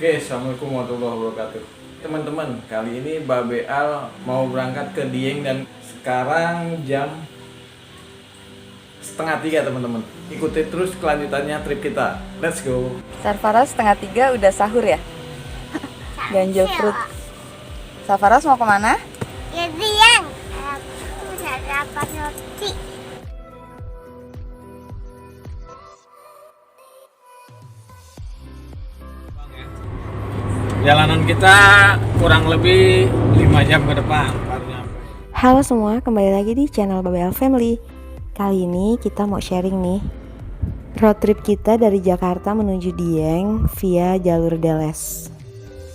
Oke, assalamualaikum warahmatullahi wabarakatuh. Teman-teman, kali ini Babe Al mau berangkat ke Dieng dan sekarang jam setengah tiga teman-teman. Ikuti terus kelanjutannya trip kita. Let's go. Sarfaras setengah tiga udah sahur ya? Ganjil perut. Sarfaras mau kemana? Ya Dieng, aku sarapan roti. Jalanan kita kurang lebih 5 jam ke depan baru nyampe. Halo semua, kembali lagi di channel Babel Family. Kali ini kita mau sharing nih road trip kita dari Jakarta menuju Dieng via jalur Deles.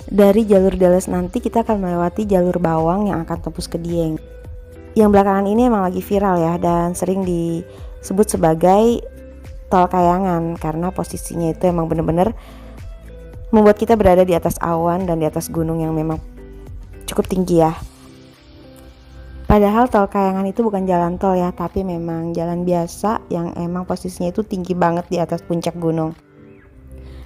Dari jalur Deles nanti kita akan melewati jalur Bawang yang akan tembus ke Dieng. Yang belakangan ini emang lagi viral ya, dan sering disebut sebagai tol kayangan karena posisinya itu emang bener-bener membuat kita berada di atas awan dan di atas gunung yang memang cukup tinggi ya. Padahal tol kayangan itu bukan jalan tol ya, tapi memang jalan biasa yang emang posisinya itu tinggi banget di atas puncak gunung.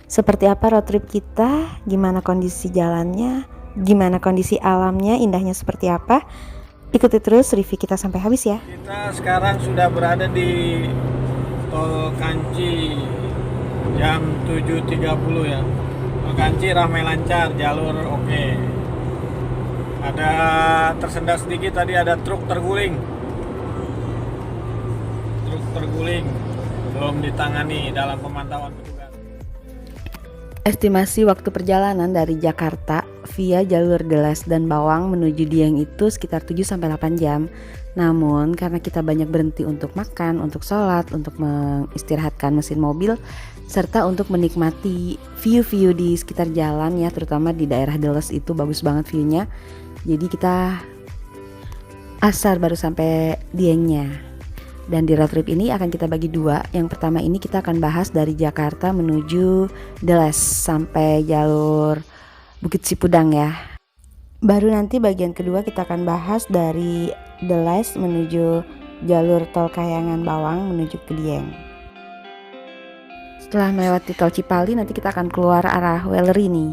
Seperti apa road trip kita, gimana kondisi jalannya, gimana kondisi alamnya, indahnya seperti apa. Ikuti terus review kita sampai habis ya. Kita sekarang sudah berada di Tol Kanci jam 7.30 ya. Tol Kanci ramai lancar, jalur oke. Ada tersendat sedikit tadi, ada truk terguling. Truk terguling belum ditangani dalam pemantauan petugas. Estimasi waktu perjalanan dari Jakarta via jalur Deles dan Bawang menuju Dieng itu sekitar 7-8 jam. Namun karena kita banyak berhenti untuk makan, untuk sholat, untuk mengistirahatkan mesin mobil, serta untuk menikmati view-view di sekitar jalan ya, terutama di daerah Deles itu bagus banget view-nya. Jadi kita asar baru sampai Diengnya. Dan di road trip ini akan kita bagi dua. Yang pertama ini kita akan bahas dari Jakarta menuju Deles sampai jalur Bukit Sipudang ya. Baru nanti bagian kedua kita akan bahas dari Deles menuju jalur tol Kayangan Bawang menuju ke Dieng. Setelah melewati tol Cipali nanti kita akan keluar arah Wellery nih.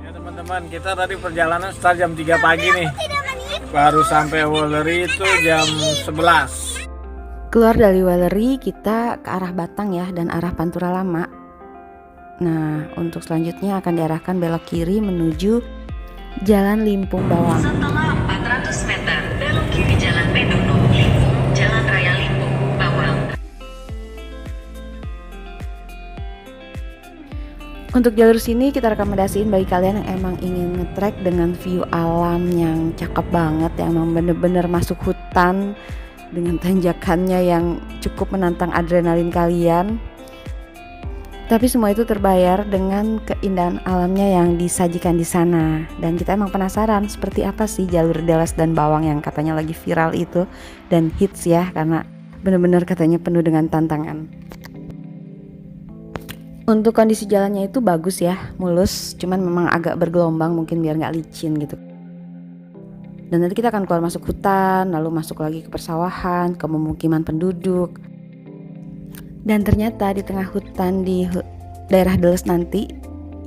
Ya teman-teman, kita tadi perjalanan start jam 3 pagi nih. Baru sampai Wellery itu jam 11. Keluar dari Wellery kita ke arah Batang ya, dan arah Pantura Lama. Nah, untuk selanjutnya akan diarahkan belok kiri menuju Jalan Limpung Bawang. Setelah 400 meter, belok kiri Jalan Pendono, Limpung, Jalan Raya Limpung, Bawang. Untuk jalur sini kita rekomendasiin bagi kalian yang emang ingin nge-trek dengan view alam yang cakep banget, yang emang bener-bener masuk hutan dengan tanjakannya yang cukup menantang adrenalin kalian. Tapi semua itu terbayar dengan keindahan alamnya yang disajikan di sana. Dan kita emang penasaran seperti apa sih jalur Deles dan Bawang yang katanya lagi viral itu dan hits ya, karena bener-bener katanya penuh dengan tantangan. Untuk kondisi jalannya itu bagus ya, mulus, cuman memang agak bergelombang mungkin biar gak licin gitu. Dan nanti kita akan keluar masuk hutan, lalu masuk lagi ke persawahan, ke pemukiman penduduk. Dan ternyata di tengah hutan di daerah Deles nanti,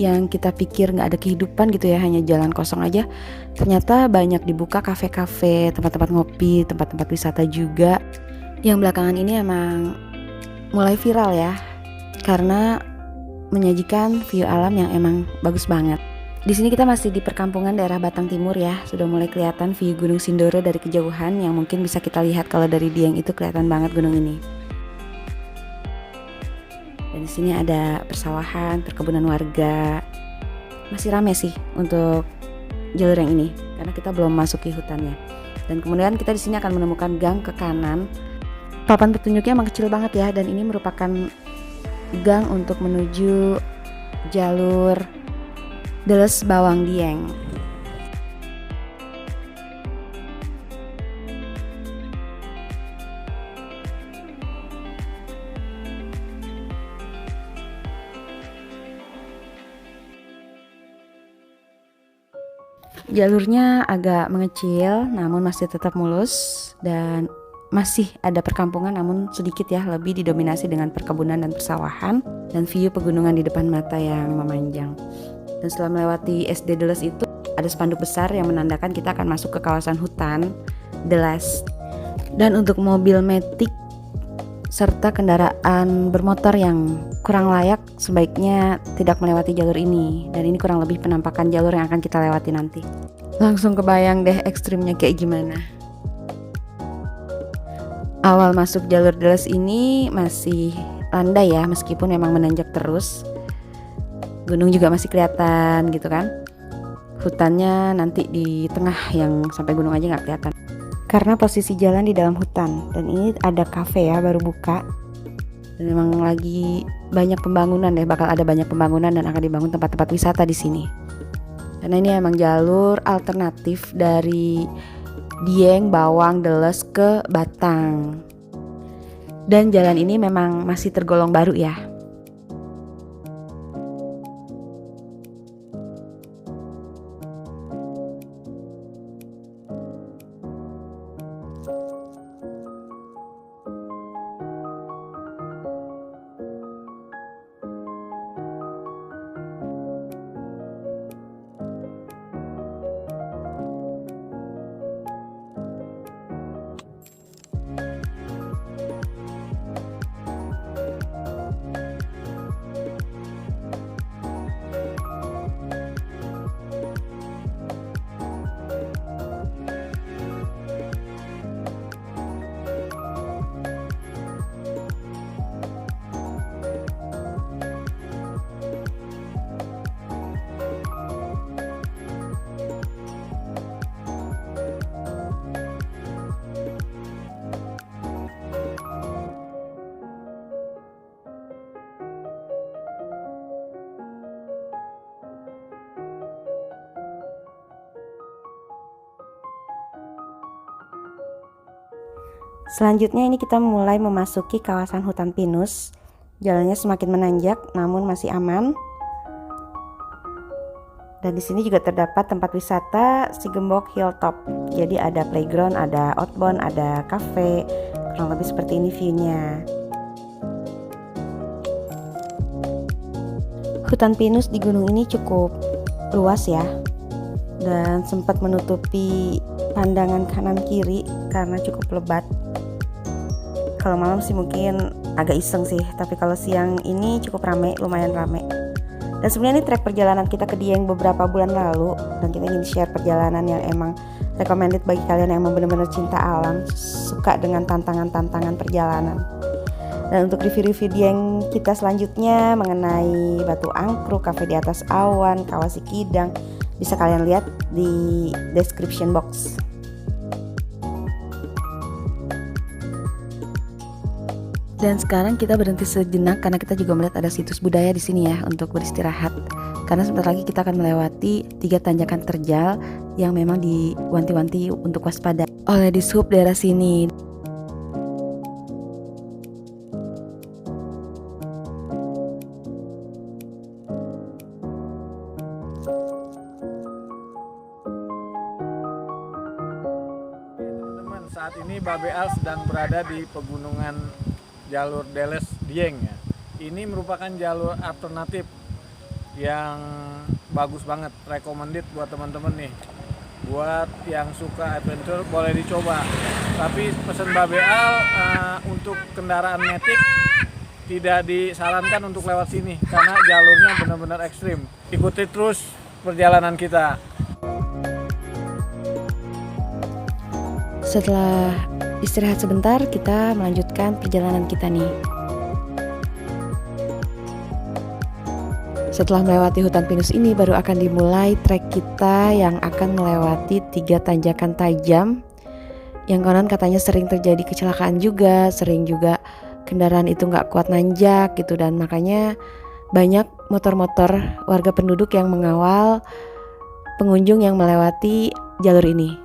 yang kita pikir gak ada kehidupan gitu ya, hanya jalan kosong aja, ternyata banyak dibuka kafe-kafe, tempat-tempat ngopi, tempat-tempat wisata juga. Yang belakangan ini emang mulai viral ya, karena menyajikan view alam yang emang bagus banget. Di sini kita masih di perkampungan daerah Batang Timur ya. Sudah mulai kelihatan view Gunung Sindoro dari kejauhan yang mungkin bisa kita lihat kalau dari Dieng itu kelihatan banget gunung ini. Dan di sini ada persawahan, perkebunan warga. Masih rame sih untuk jalur yang ini karena kita belum masuki hutannya. Dan kemudian kita di sini akan menemukan gang ke kanan. Papan petunjuknya emang kecil banget ya, dan ini merupakan gang untuk menuju jalur Deles Bawang Dieng. Jalurnya agak mengecil namun masih tetap mulus dan masih ada perkampungan namun sedikit ya, lebih didominasi dengan perkebunan dan persawahan dan view pegunungan di depan mata yang memanjang. Dan setelah melewati SD Deles itu ada spanduk besar yang menandakan kita akan masuk ke kawasan hutan Deles. Dan untuk mobil matic serta kendaraan bermotor yang kurang layak sebaiknya tidak melewati jalur ini. Dan ini kurang lebih penampakan jalur yang akan kita lewati nanti. Langsung kebayang deh ekstrimnya kayak gimana. Awal masuk jalur Deles ini masih landai ya, meskipun memang menanjak terus. Gunung juga masih kelihatan gitu kan. Hutannya nanti di tengah yang sampai gunung aja nggak kelihatan. Karena posisi jalan di dalam hutan. Dan ini ada kafe ya, baru buka. Dan memang lagi banyak pembangunan deh, bakal ada banyak pembangunan dan akan dibangun tempat-tempat wisata di sini. Karena ini emang jalur alternatif dari Dieng, Bawang, Deles ke Batang. Dan jalan ini memang masih tergolong baru ya. Selanjutnya ini kita mulai memasuki kawasan hutan pinus. Jalannya semakin menanjak namun masih aman. Dan di sini juga terdapat tempat wisata Sigembok Hilltop. Jadi ada playground, ada outbound, ada cafe. Kurang lebih seperti ini view-nya. Hutan pinus di gunung ini cukup luas ya. Dan sempat menutupi pandangan kanan kiri karena cukup lebat. Kalau malam sih mungkin agak iseng sih, tapi kalau siang ini cukup rame, lumayan rame. Dan sebenarnya ini trek perjalanan kita ke Dieng beberapa bulan lalu, dan kita ingin share perjalanan yang emang recommended bagi kalian yang emang benar-benar cinta alam, suka dengan tantangan-tantangan perjalanan. Dan untuk review-review Dieng kita selanjutnya mengenai Batu Angkruk, Cafe di Atas Awan, Kawah Sikidang, bisa kalian lihat di description box. Dan sekarang kita berhenti sejenak karena kita juga melihat ada situs budaya di sini ya untuk beristirahat. Karena sebentar lagi kita akan melewati 3 tanjakan terjal yang memang diwanti-wanti untuk waspada oleh dishub daerah sini. Teman-teman, saat ini Babe Al sedang berada di pegunungan jalur Deles Dieng ya. Ini merupakan jalur alternatif yang bagus banget, recommended buat teman-teman nih. Buat yang suka adventure boleh dicoba. Tapi pesan Babe Al untuk kendaraan matic tidak disarankan untuk lewat sini karena jalurnya benar-benar ekstrim. Ikuti terus perjalanan kita. Setelah istirahat sebentar, kita melanjutkan perjalanan kita nih. Setelah melewati hutan pinus ini, baru akan dimulai trek kita yang akan melewati 3 tanjakan tajam yang konon katanya sering terjadi kecelakaan juga, sering juga kendaraan itu nggak kuat nanjak gitu, dan makanya banyak motor-motor warga penduduk yang mengawal pengunjung yang melewati jalur ini.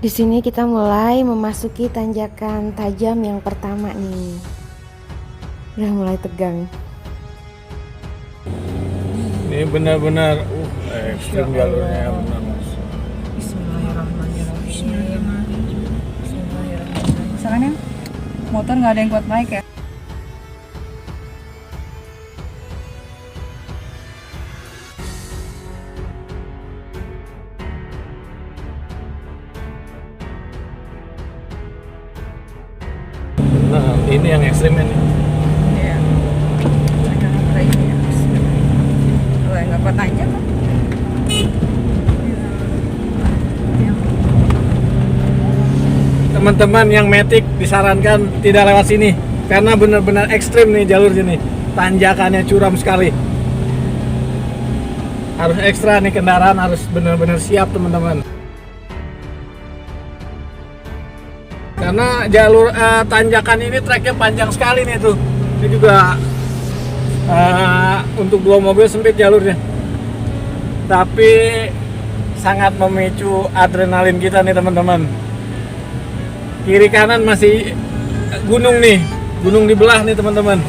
Di sini kita mulai memasuki tanjakan tajam yang pertama nih. Udah mulai tegang. Ini benar-benar ekstrim jalurnya benar. Misalkan yang motor nggak ada yang kuat naik ya. Nah, ini yang ekstrim ini. Iya. Kayak ini ya. Kalau yang nggak kuat naiknya kan. Teman-teman yang Matic disarankan tidak lewat sini karena benar-benar ekstrim nih jalur sini. Tanjakannya curam sekali. Harus ekstra nih kendaraan, harus benar-benar siap teman-teman. Karena jalur tanjakan ini treknya panjang sekali nih tuh. Ini juga untuk 2 mobil sempit jalurnya. Tapi sangat memicu adrenalin kita nih teman-teman. Kiri kanan masih gunung nih, gunung dibelah nih teman-teman.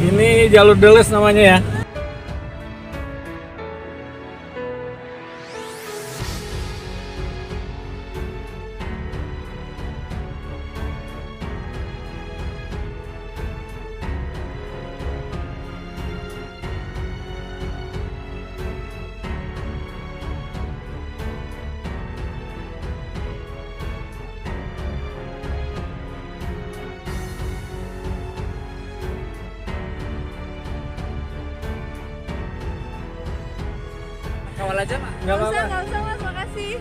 Ini jalur Deles namanya ya. Kawal aja Pak? Nggak apa-apa. Nggak usah Mas, makasih.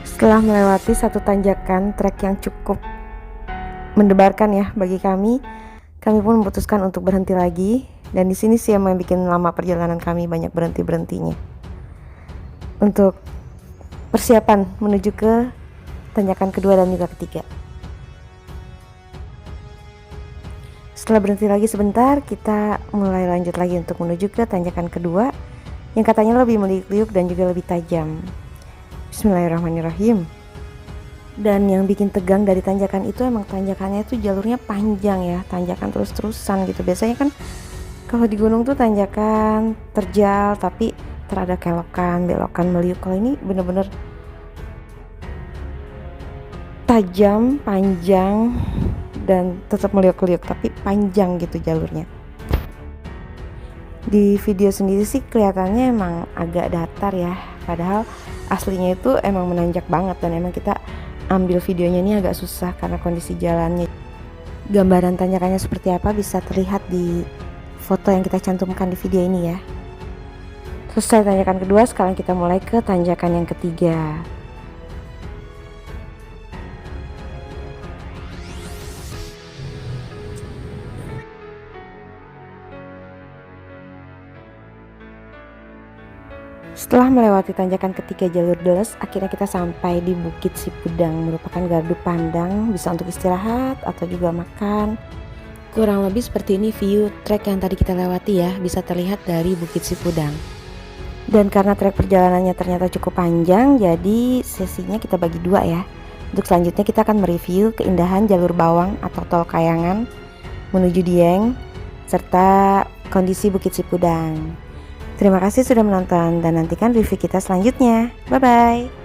Setelah melewati satu tanjakan trek yang cukup mendebarkan ya bagi kami pun memutuskan untuk berhenti lagi. Dan di sini sih yang bikin lama perjalanan kami, banyak berhenti-berhentinya. Untuk persiapan menuju ke tanjakan kedua dan juga ketiga. Setelah berhenti lagi sebentar, kita mulai lanjut lagi untuk menuju ke tanjakan kedua yang katanya lebih meliuk-liuk dan juga lebih tajam. Bismillahirrahmanirrahim. Dan yang bikin tegang dari tanjakan itu emang tanjakannya itu jalurnya panjang ya, tanjakan terus-terusan gitu. Biasanya kan kalau di gunung tuh tanjakan terjal tapi terada kelokan, belokan, meliuk. Kalau ini bener-bener tajam, panjang, dan tetap meliuk-liuk tapi panjang gitu jalurnya. Di video sendiri sih kelihatannya emang agak datar ya, padahal aslinya itu emang menanjak banget dan emang kita ambil videonya ini agak susah karena kondisi jalannya. Gambaran tanjakannya seperti apa bisa terlihat di foto yang kita cantumkan di video ini ya. Selesai tanjakan kedua, sekarang kita mulai ke tanjakan yang ketiga. Setelah melewati tanjakan ketiga jalur Deles, akhirnya kita sampai di Bukit Sipudang, merupakan gardu pandang, bisa untuk istirahat atau juga makan. Kurang lebih seperti ini view trek yang tadi kita lewati ya, bisa terlihat dari Bukit Sipudang. Dan karena trek perjalanannya ternyata cukup panjang, jadi sesinya kita bagi dua ya. Untuk selanjutnya kita akan mereview keindahan jalur Bawang atau Tol Kayangan menuju Dieng, serta kondisi Bukit Sipudang. Terima kasih sudah menonton dan nantikan review kita selanjutnya. Bye-bye.